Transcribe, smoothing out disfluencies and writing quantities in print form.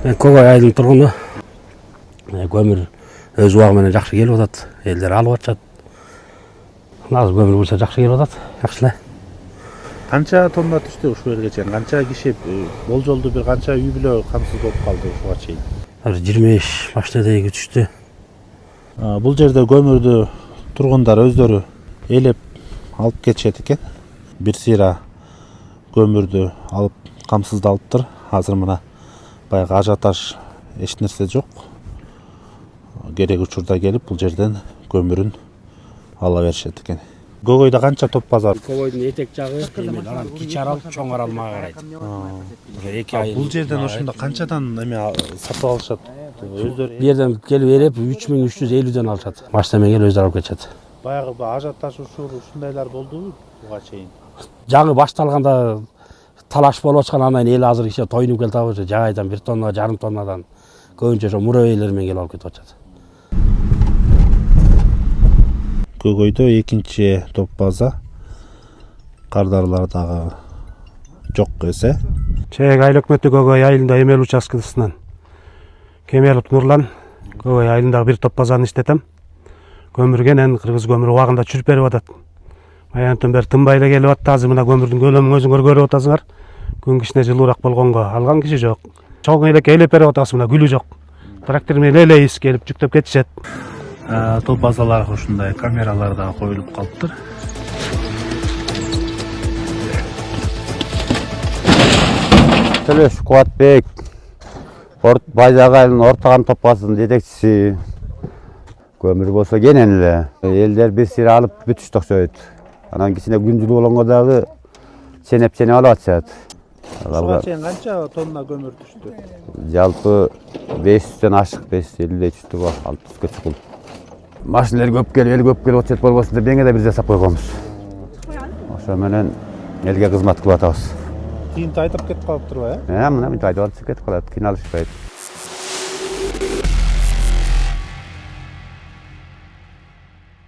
Мен Көкөй айылының тұрғыны. Көмір өз уақытымен жақсы келіп жатады. Елдер алып жатады. Назыр көмір болса жақсы келіп жатады. Жақсылай. Қанша тонна түсті ушул жерге чейин? Қанша киши болжолду бир қанша үй бүлө камсыз болуп калды ушуга чейин? 25 баштадайгы түштү. Бул жерде көмүрдү тургундар өздөрү элеп алып кетишет экен. Бир сыйра көмүрдү алып камсыздалыптыр. Азыр мына баягы ажиотаж эч нерсе жок. Керек учурда келип бул жерден көмүрүн ала беришет экен. Көкөйдө канча топ базар? Көкөйдүн этек жагы анан кичи арал, чоң арал мага карайт. Бул жерден ошондо канчадан эме сатып алышат? Өздөрү бу жерден келип берип 3350ден алышат. Машина менен келип өздөрү алып кетишет. баягы ажиотаж ушундайлар болдубу буга чейин? Жаңы башталганда талаш болуп аткан, анан эл азыр иши тойнуп келип атат. Жайдан 1 тонна, жарым тоннадан көбүнчө ошо муравейлер менен келип алып кетип атышат. Көкөйдө экинчи топ база. Кардарлар дагы жок эсе. Чек айыл өкмөтү Көкөй айылында эмел участкасынан Кемелов Нурлан Көкөй айылындагы бир топ базаны иштетем. Көмүргенен кыргыз көмүрү убагында чүрүп берип атат. Аянтын бери тынбай эле келип атты. Азыр мына көмүрдүн көлөмүн өзүңөр көрүп атасыңар. Күн кичине жылуураак болгонго алган киши жок. Чоң элекке элеп берип атасыз, мына гүлү жок. Трактор менен элейбиз келип жүктөп кетишет. Топ базаларга ушундай камералар да коюлуп калыптыр. Төлөш Кубатбек, Байзак айылынын ортоган топ базасынын жетекчиси. Көмүр болсо кенен эле. Элдер бир сыйра алып бүтүштү окшойт. Анан кичине күн жылуу болгондо дагы ченеп алып атышат. Ушуга чейин канча тонна көмүр түштү? Жалпы 500дөн ашык, 550 түштү го, 60га чукул. Машиналар көп келип, эл көп келип отчет болбосун деп эңе да бир жасап койгонбуз. Ошо менен элге кызмат кылып атабыз. Кийин тайтып кетип калыптырбы, мына мынтип айтып атышып кетип калат, кыйналышпайт.